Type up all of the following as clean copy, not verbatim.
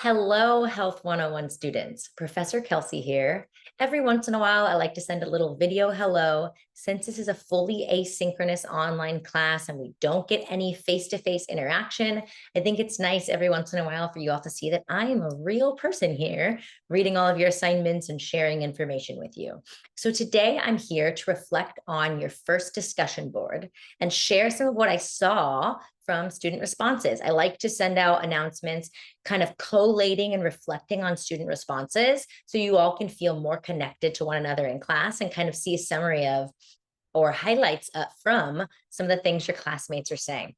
Hello, Health 101 students. Professor Kelsey here. Every once in a while, I like to send a little video hello. Since this is a fully asynchronous online class and we don't get any face-to-face interaction, I think it's nice every once in a while for you all to see that I am a real person here, reading all of your assignments and sharing information with you. So today I'm here to reflect on your first discussion board and share some of what I saw from student responses. I like to send out announcements kind of collating and reflecting on student responses so you all can feel more connected to one another in class and kind of see a summary of or highlights from some of the things your classmates are saying.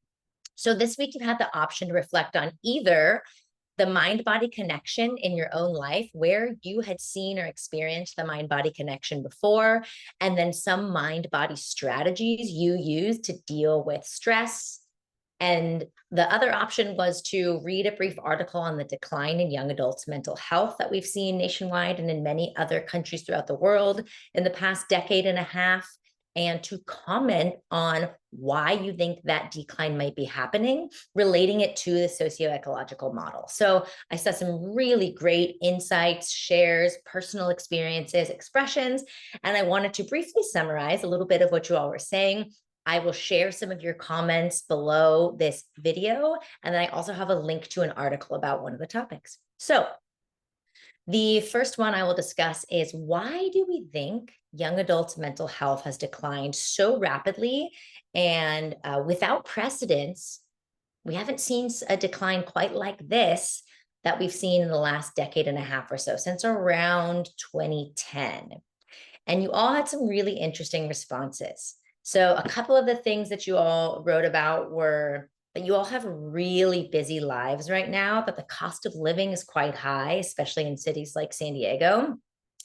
So this week you've had the option to reflect on either the mind-body connection in your own life, where you had seen or experienced the mind-body connection before, and then some mind-body strategies you use to deal with stress. And the other option was to read a brief article on the decline in young adults' mental health that we've seen nationwide and in many other countries throughout the world in the past decade and a half, and to comment on why you think that decline might be happening, relating it to the socioecological model. So I saw some really great insights, shares, personal experiences, expressions, and I wanted to briefly summarize a little bit of what you all were saying. I will share some of your comments below this video, and then I also have a link to an article about one of the topics. So the first one I will discuss is, why do we think young adults' mental health has declined so rapidly and without precedence? We haven't seen a decline quite like this that we've seen in the last decade and a half or so, since around 2010. And you all had some really interesting responses. So a couple of the things that you all wrote about were that you all have really busy lives right now, that the cost of living is quite high, especially in cities like San Diego.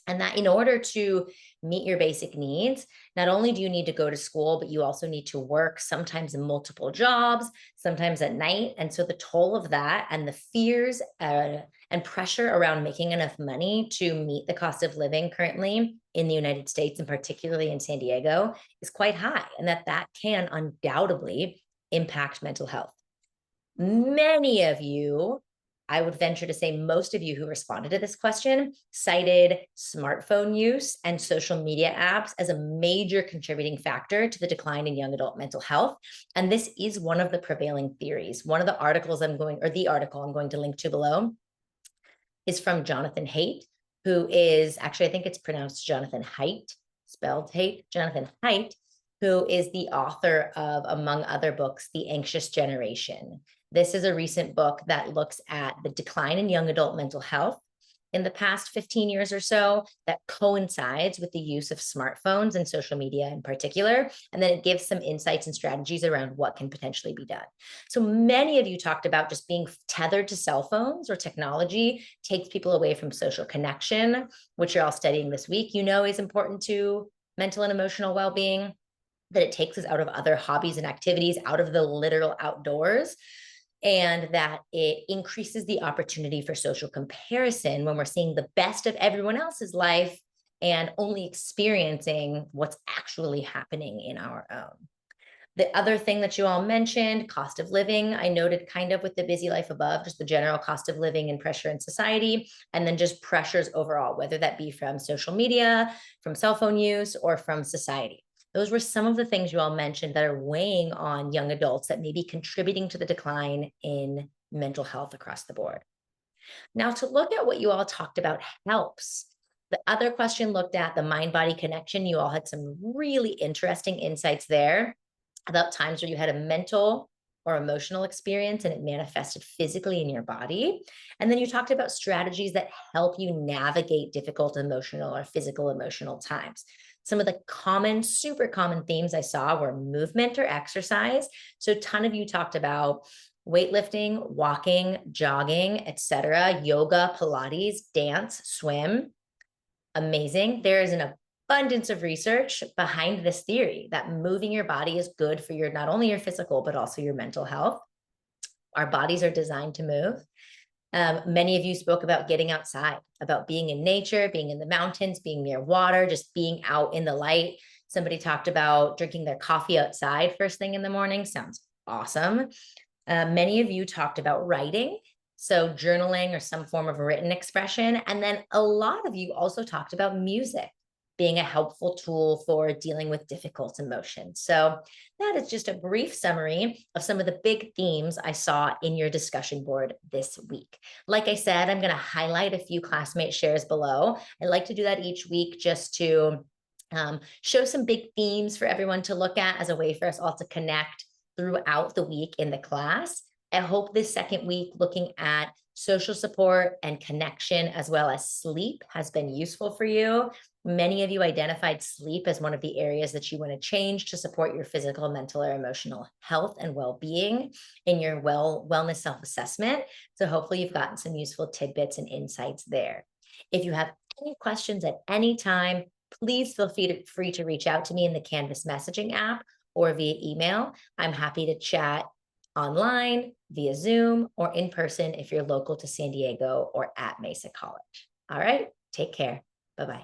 And that in order to meet your basic needs, not only do you need to go to school, but you also need to work, sometimes in multiple jobs, sometimes at night. And so the toll of that and the fears and pressure around making enough money to meet the cost of living currently in the United States, and particularly in San Diego, is quite high. And that can undoubtedly impact mental health. Many of you, I would venture to say most of you who responded to this question, cited smartphone use and social media apps as a major contributing factor to the decline in young adult mental health. And this is one of the prevailing theories. One of the articles the article I'm going to link to below is from Jonathan Haidt, who is actually, I think it's pronounced Jonathan Haidt, spelled Haidt, Jonathan Haidt, who is the author of, among other books, The Anxious Generation. This is a recent book that looks at the decline in young adult mental health in the past 15 years or so that coincides with the use of smartphones and social media in particular. And then it gives some insights and strategies around what can potentially be done. So many of you talked about just being tethered to cell phones or technology takes people away from social connection, which you're all studying this week, you know, is important to mental and emotional well-being, that it takes us out of other hobbies and activities, out of the literal outdoors, and that it increases the opportunity for social comparison when we're seeing the best of everyone else's life and only experiencing what's actually happening in our own. The other thing that you all mentioned, cost of living, I noted kind of with the busy life above, just the general cost of living and pressure in society, and then just pressures overall, whether that be from social media, from cell phone use, or from society. Those were some of the things you all mentioned that are weighing on young adults that may be contributing to the decline in mental health across the board. Now, to look at what you all talked about helps. The other question looked at the mind-body connection. You all had some really interesting insights there about times where you had a mental or emotional experience and it manifested physically in your body. And then you talked about strategies that help you navigate difficult emotional or physical emotional times. Some of the common, super common themes I saw were movement or exercise. So a ton of you talked about weightlifting, walking, jogging, etc., yoga, Pilates, dance, swim. Amazing. There is an abundance of research behind this theory that moving your body is good for your, not only your physical, but also your mental health. Our bodies are designed to move. Many of you spoke about getting outside, about being in nature, being in the mountains, being near water, just being out in the light. Somebody talked about drinking their coffee outside first thing in the morning. Sounds awesome. Many of you talked about writing So, journaling or some form of written expression. And then a lot of you also talked about music being a helpful tool for dealing with difficult emotions. So, that is just a brief summary of some of the big themes I saw in your discussion board this week. Like I said, I'm going to highlight a few classmate shares below. I like to do that each week just to show some big themes for everyone to look at as a way for us all to connect throughout the week in the class. I hope this second week looking at social support and connection as well as sleep has been useful for you. Many of you identified sleep as one of the areas that you want to change to support your physical, mental, or emotional health and well-being in your wellness self-assessment. So hopefully you've gotten some useful tidbits and insights there. If you have any questions at any time, please feel free to reach out to me in the Canvas messaging app or via email. I'm happy to chat online, via Zoom, or in person if you're local to San Diego or at Mesa College. All right, take care. Bye bye.